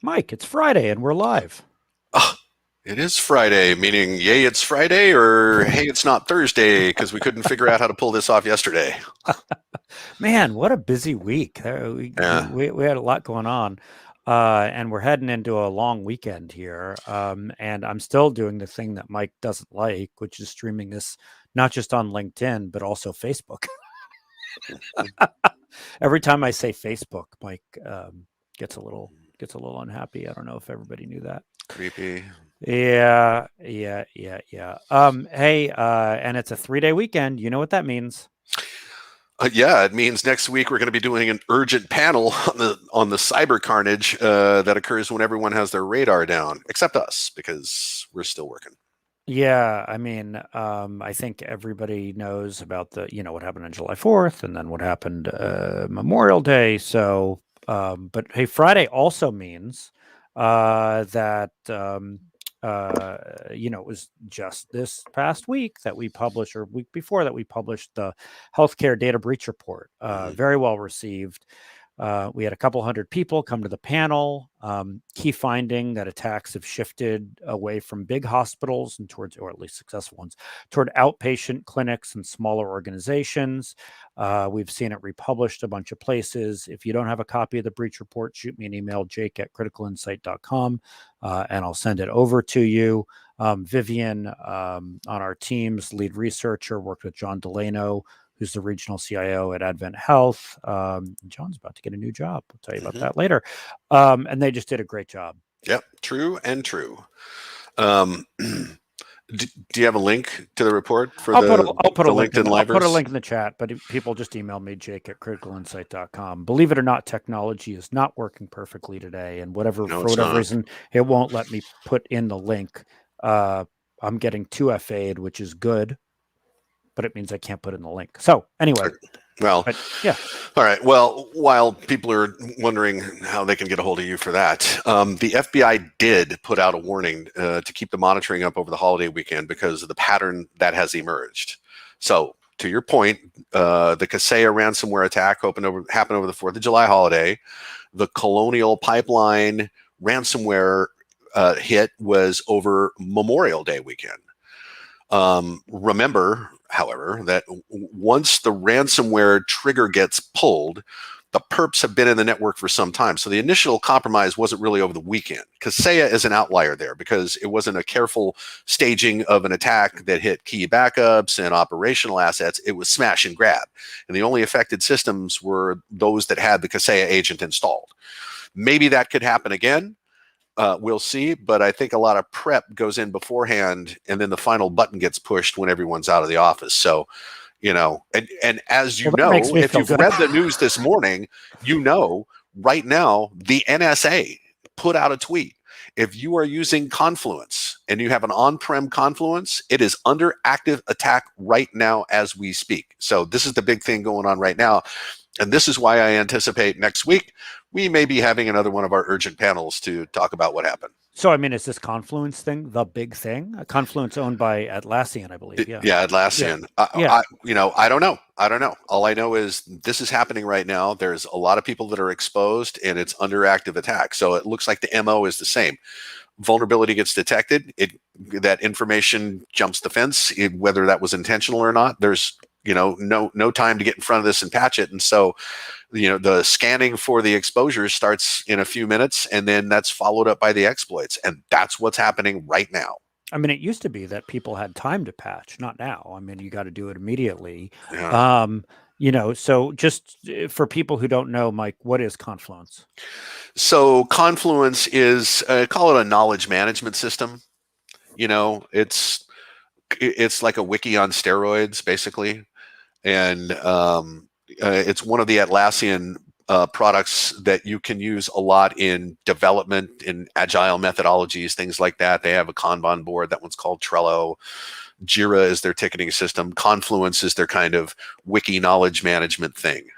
Mike, it's Friday and we're live. Oh, it is Friday, meaning yay, it's Friday, or hey, it's not Thursday because we couldn't figure out how to pull this off yesterday. Man, what a busy week. Yeah. We had a lot going on. And we're heading into a long weekend here. And I'm still doing the thing that Mike doesn't like, which is streaming this not just on LinkedIn, but also Facebook. Every time I say Facebook, Mike gets a little unhappy. I don't know if everybody knew that. Creepy. Yeah. Hey, and it's a 3-day weekend. You know what that means? Yeah, it means next week we're going to be doing an urgent panel on the cyber carnage that occurs when everyone has their radar down, except us because we're still working. Yeah, I mean, I think everybody knows about what happened on July 4th and then what happened Memorial Day. So, but hey, Friday also means that it was just this past week that we published, or week before that we published the healthcare data breach report. Hmm. Very well received. We had a couple hundred people come to the panel. Key finding that attacks have shifted away from big hospitals and towards, or at least successful ones, toward outpatient clinics and smaller organizations. We've seen it republished a bunch of places. If you don't have a copy of the breach report, shoot me an email, jake@criticalinsight.com, and I'll send it over to you. Vivian on our team's lead researcher worked with John Delano, who's the regional CIO at Advent Health. John's about to get a new job. I'll tell you about Hmm. that later. And they just did a great job. Yep, true and true. Um, do you have a link to the report for I'll put a the link in LinkedIn I'll put a livers? link in the chat, but people just email me, jake@criticalinsight.com. Believe it or not, technology is not working perfectly today, and No, for it's whatever not. reason, it won't let me put in the link. I'm getting 2FA'd, which is good, but it means I can't put in the link. So anyway, Well, but yeah. all right. Well, while people are wondering how they can get a hold of you for that, the FBI did put out a warning to keep the monitoring up over the holiday weekend because of the pattern that has emerged. So, to your point, the Kaseya ransomware attack happened over the 4th of July holiday. The Colonial Pipeline ransomware hit was over Memorial Day weekend. Remember, however, that once the ransomware trigger gets pulled, the perps have been in the network for some time. So the initial compromise wasn't really over the weekend. Kaseya is an outlier there because it wasn't a careful staging of an attack that hit key backups and operational assets. It was smash and grab. And the only affected systems were those that had the Kaseya agent installed. Maybe that could happen again. We'll see, but I think a lot of prep goes in beforehand, and then the final button gets pushed when everyone's out of the office. So, and as you Well, that makes know, me if feel you've good. read the news this morning, right now the NSA put out a tweet. If you are using Confluence and you have an on-prem Confluence, it is under active attack right now as we speak. So this is the big thing going on right now. And this is why I anticipate next week we may be having another one of our urgent panels to talk about what happened. So, I mean, is this Confluence thing the big thing? Confluence owned by Atlassian, I believe. Yeah. Yeah, Yeah. Atlassian. Yeah. I don't know. I don't know. All I know is this is happening right now. There's a lot of people that are exposed, and it's under active attack. So it looks like the MO is the same. Vulnerability gets detected. That information jumps the fence, whether that was intentional or not. There's no time to get in front of this and patch it, and so the scanning for the exposures starts in a few minutes, and then that's followed up by the exploits, and that's what's happening right now. I mean, it used to be that people had time to patch, not now. I mean, you got to do it immediately. Yeah. Um, so just for people who don't know, Mike, what is Confluence? So Confluence is call it a knowledge management system. It's like a wiki on steroids, basically, and it's one of the Atlassian products that you can use a lot in development, in agile methodologies, things like that. They have a Kanban board. That one's called Trello. Jira is their ticketing system. Confluence is their kind of wiki knowledge management thing.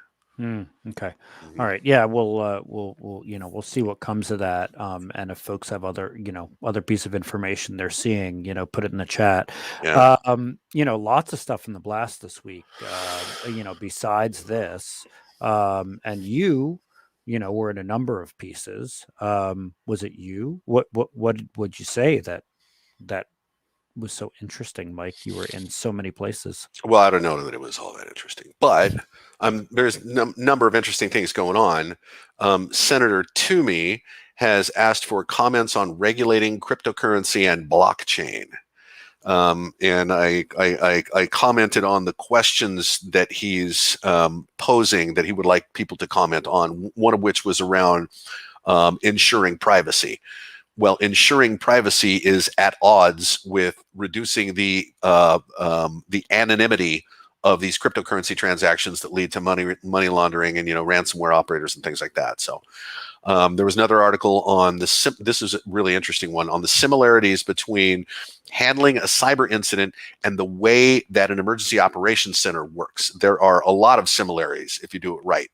Okay. All Mhm. right. Yeah. We'll see what comes of that. And if folks have other piece of information they're seeing, put it in the chat. Yeah. Lots of stuff in the blast this week. Besides this, and you were in a number of pieces. Was it you? What would you say that was so interesting, Mike? You were in so many places. Well, I don't know that it was all that interesting, but there's a number of interesting things going on. Senator Toomey has asked for comments on regulating cryptocurrency and blockchain. And I commented on the questions that he's posing that he would like people to comment on, one of which was around ensuring privacy. Well, ensuring privacy is at odds with reducing the anonymity of these cryptocurrency transactions that lead to money laundering and ransomware operators and things like that. So there was another article on this is a really interesting one, on the similarities between handling a cyber incident and the way that an emergency operations center works. There are a lot of similarities if you do it right.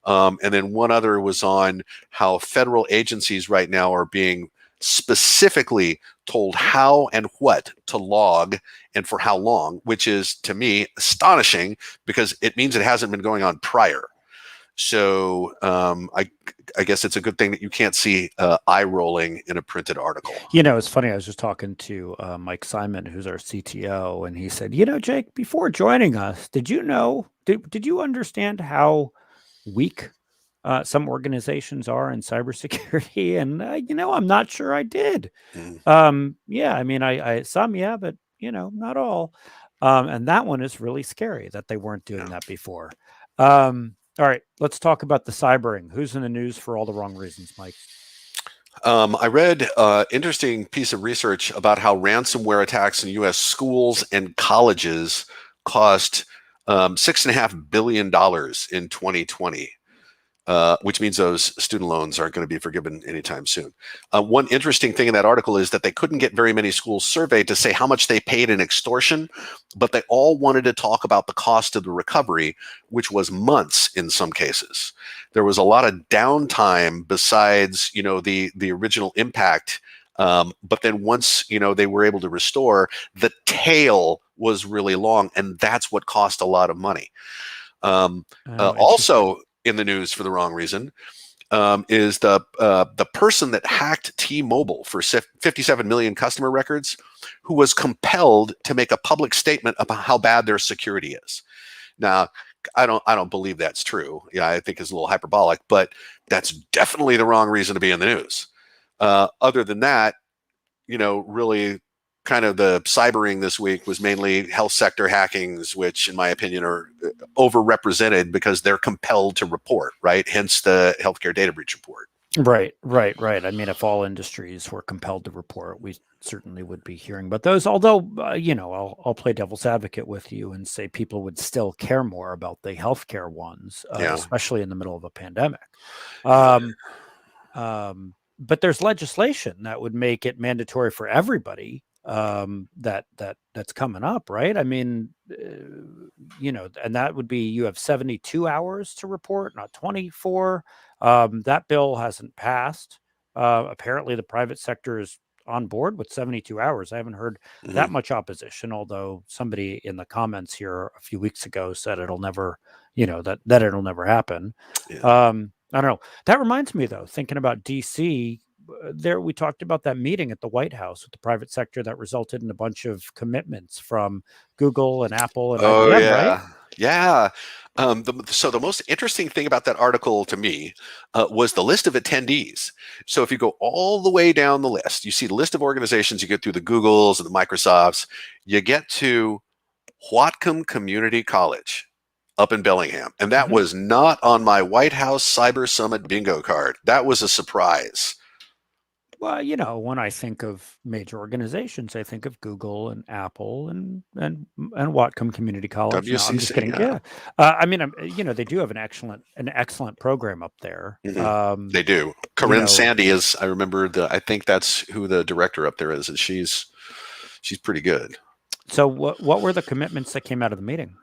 And then one other was on how federal agencies right now are being specifically told how and what to log and for how long, which is, to me, astonishing because it means it hasn't been going on prior. So I guess it's a good thing that you can't see eye rolling in a printed article. It's funny. I was just talking to Mike Simon, who's our CTO, and he said, Jake, before joining us, did you understand how weak some organizations are in cybersecurity? And I'm not sure I did. Yeah, I mean, I some, yeah, but not all. And that one is really scary that they weren't doing that before. All right, let's talk about the cybering. Who's in the news for all the wrong reasons, Mike? I read an interesting piece of research about how ransomware attacks in U.S. schools and colleges cost $6.5 billion in 2020. Which means those student loans aren't going to be forgiven anytime soon. One interesting thing in that article is that they couldn't get very many schools surveyed to say how much they paid in extortion, but they all wanted to talk about the cost of the recovery, which was months in some cases. There was a lot of downtime besides, the original impact. But then once, they were able to restore, the tail was really long, and that's what cost a lot of money. Also, in the news for the wrong reason is the person that hacked T-Mobile for 57 million customer records, who was compelled to make a public statement about how bad their security is. Now, I don't believe that's true. Yeah, I think it's a little hyperbolic, but that's definitely the wrong reason to be in the news. Other than that, really kind of the cybering this week was mainly health sector hackings, which in my opinion are overrepresented because they're compelled to report, right? Hence the healthcare data breach report. Right. I mean, if all industries were compelled to report, we certainly would be hearing about those. Although, I'll play devil's advocate with you and say people would still care more about the healthcare ones, especially in the middle of a pandemic. But there's legislation that would make it mandatory for everybody that's coming up, right? I mean, and that would be, you have 72 hours to report, not 24. That bill hasn't passed. Apparently the private sector is on board with 72 hours. I haven't heard that much opposition, although somebody in the comments here a few weeks ago said it'll never, that it'll never happen. I don't know. That reminds me, though, thinking about DC, we talked about that meeting at the White House with the private sector that resulted in a bunch of commitments from Google and Apple and IBM, right? Yeah. So the most interesting thing about that article to me was the list of attendees. So if you go all the way down the list, you see the list of organizations, you get through the Googles and the Microsofts, you get to Whatcom Community College up in Bellingham. And that was not on my White House Cyber Summit bingo card. That was a surprise. Well, when I think of major organizations, I think of Google and Apple and Whatcom Community College. No, I'm just kidding. Yeah. I mean, they do have an excellent program up there. They do. Corinne Sandy is. I remember I think that's who the director up there is, and she's pretty good. So what were the commitments that came out of the meeting?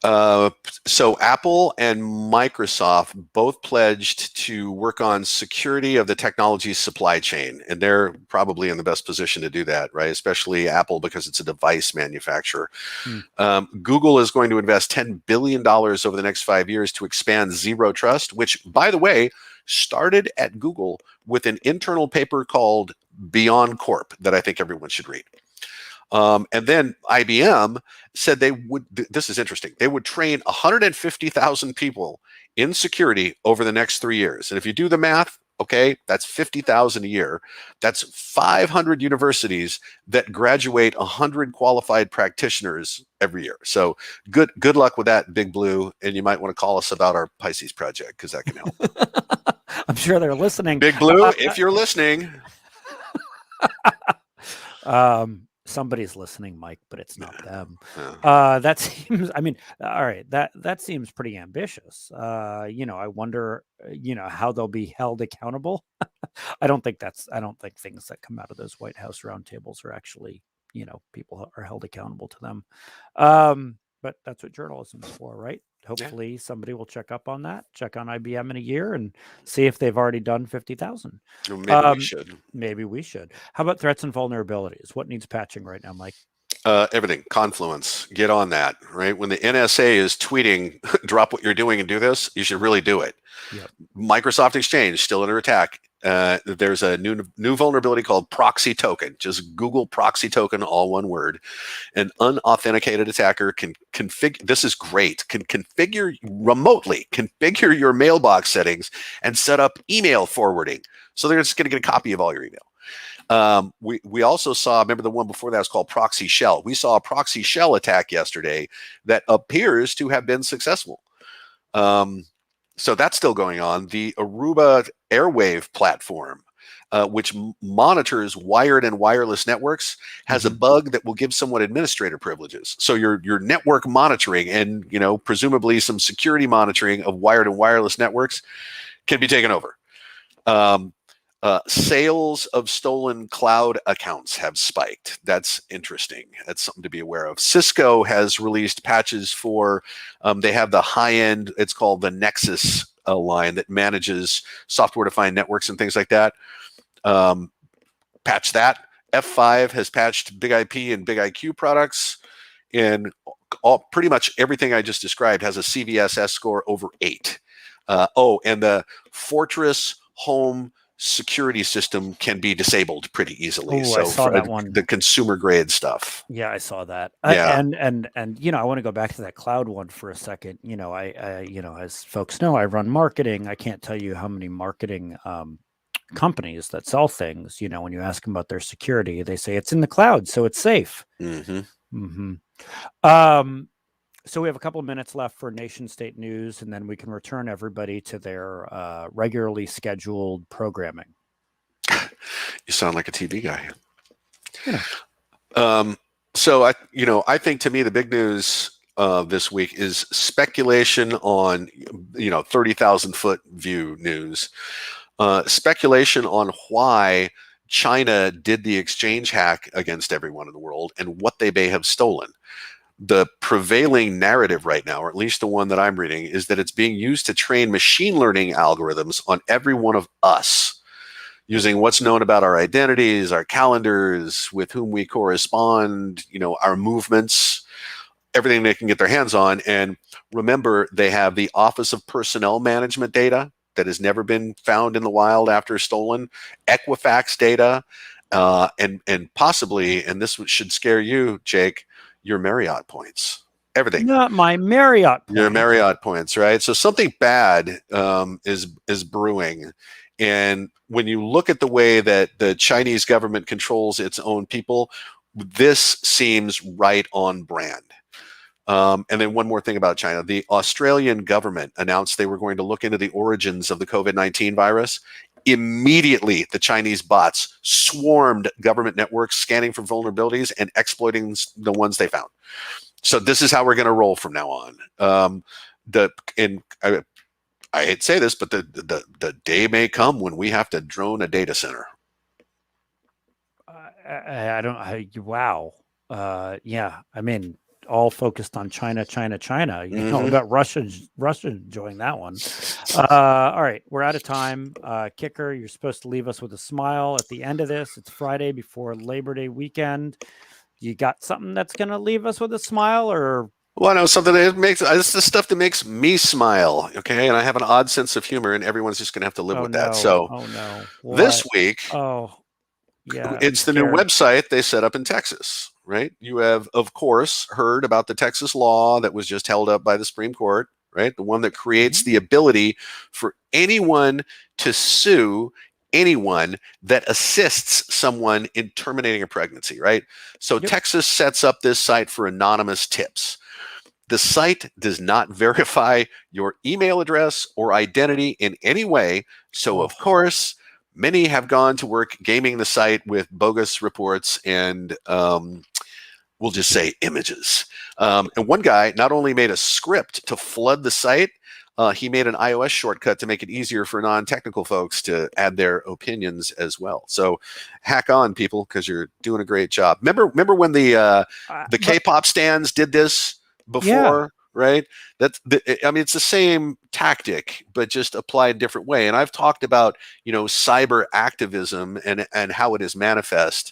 So Apple and Microsoft both pledged to work on security of the technology supply chain, and they're probably in the best position to do that, right? Especially Apple because it's a device manufacturer. Hmm. Google is going to invest $10 billion over the next 5 years to expand zero trust, which, by the way, started at Google with an internal paper called Beyond Corp that I think everyone should read. And then IBM said they would, this is interesting, they would train 150,000 people in security over the next 3 years. And if you do the math, okay, that's 50,000 a year. That's 500 universities that graduate 100 qualified practitioners every year. So good luck with that, Big Blue. And you might want to call us about our Pisces project because that can help. I'm sure they're listening. Big Blue, if you're listening. Somebody's listening, Mike, but it's not them. Yeah. That seems, I mean, all right, that seems pretty ambitious. I wonder, how they'll be held accountable. I don't think things that come out of those White House roundtables are actually, people are held accountable to them. But that's what journalism is for, right? Hopefully somebody will check up on that, check on IBM in a year and see if they've already done 50,000. Maybe we should. Maybe we should. How about threats and vulnerabilities? What needs patching right now, Mike? Everything. Confluence. Get on that, right? When the NSA is tweeting, drop what you're doing and do this, you should really do it. Yep. Microsoft Exchange still under attack. There's a new vulnerability called proxy token. Just Google proxy token, all one word. An unauthenticated attacker can configure. This is great. Can configure remotely, configure your mailbox settings and set up email forwarding. So they're just going to get a copy of all your email. We also saw, remember the one before that was called proxy shell. We saw a proxy shell attack yesterday that appears to have been successful. So that's still going on. The Aruba Airwave platform, which monitors wired and wireless networks, has a bug that will give someone administrator privileges. So your network monitoring and presumably some security monitoring of wired and wireless networks can be taken over. Sales of stolen cloud accounts have spiked. That's interesting. That's something to be aware of. Cisco has released patches for, they have the high-end, it's called the Nexus line that manages software-defined networks and things like that. Patch that. F5 has patched Big IP and Big IQ products. And pretty much everything I just described has a CVSS score over 8. And the Fortress Home security system can be disabled pretty easily. So I saw that one. The consumer grade stuff. Yeah, I saw that. Yeah. And I want to go back to that cloud one for a second. I as folks know, I run marketing. I can't tell you how many marketing companies that sell things, when you ask them about their security, they say it's in the cloud, so it's safe. So we have a couple of minutes left for nation state news, and then we can return everybody to their regularly scheduled programming. You sound like a TV guy. So I think to me the big news this week is speculation on 30,000 foot view news. Speculation on why China did the exchange hack against everyone in the world and what they may have stolen. The prevailing narrative right now, or at least the one that I'm reading, is that it's being used to train machine learning algorithms on every one of us, using what's known about our identities, our calendars, with whom we correspond, our movements, everything they can get their hands on. And remember, they have the Office of Personnel Management data that has never been found in the wild after stolen, Equifax data, and possibly, and this should scare you, Jake, your Marriott points. Everything. Not my Marriott points. Your Marriott points, right? So something bad is brewing. And when you look at the way that the Chinese government controls its own people, this seems right on brand. And then one more thing about China. The Australian government announced they were going to look into the origins of the COVID-19 virus. Immediately, the Chinese bots swarmed government networks, scanning for vulnerabilities and exploiting the ones they found. So this is how we're going to roll from now on. I hate to say this, but the day may come when we have to drone a data center. Wow. Yeah. I mean, all focused on China. You know about Russia enjoying that one. All right, we're out of time. Kicker, you're supposed to leave us with a smile at the end of this. It's Friday before Labor Day weekend. You got something that's going to leave us with a smile, or? Well, I know something that makes it's the stuff that makes me smile. Okay, and I have an odd sense of humor, and everyone's just going to have to live Oh with that. no! So Oh no! this What? week, Oh yeah, I'm it's the new scared. website they set up in Texas, right? You have, of course, heard about the Texas law that was just held up by the Supreme Court, right? The one that creates the ability for anyone to sue anyone that assists someone in terminating a pregnancy, right? So Yep. Texas sets up this site for anonymous tips. The site does not verify your email address or identity in any way. So, Oh. of course, many have gone to work gaming the site with bogus reports and we'll just say images. And one guy not only made a script to flood the site, he made an iOS shortcut to make it easier for non-technical folks to add their opinions as well. So hack on, people, because you're doing a great job. Remember when the But K-pop stands did this yeah, before, right? I mean, it's the same tactic, but just applied a different way. And I've talked about, cyber activism and how it is manifest.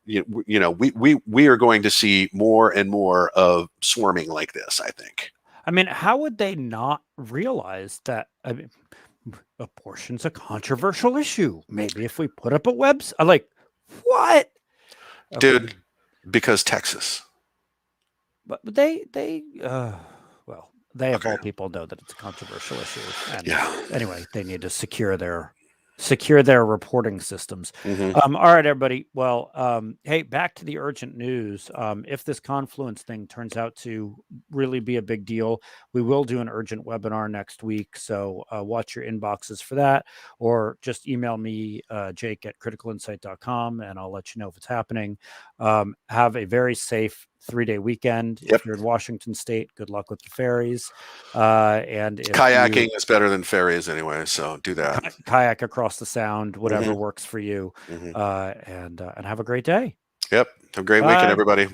We are going to see more and more of swarming like this, I think. I mean, how would they not realize that? I mean, abortion's a controversial issue. Maybe if we put up a website, like what? Okay, Dude, because Texas. but well, they of Okay. all people know that it's a controversial issue, and Yeah. anyway, they need to secure their reporting systems. Hmm. All right, everybody. Well, hey, back to the urgent news. If this Confluence thing turns out to really be a big deal, we will do an urgent webinar next week. So watch your inboxes for that, or just email me, Jake at criticalinsight.com, and I'll let you know if it's happening. Have a very safe 3-day weekend. Yep. If you're in Washington State, good luck with the ferries. And if Kayaking is better than ferries anyway, so do that. Kayak across the sound, whatever Hmm. works for you, Hmm. and have a great day. Yep. Have a great weekend, Bye. everybody.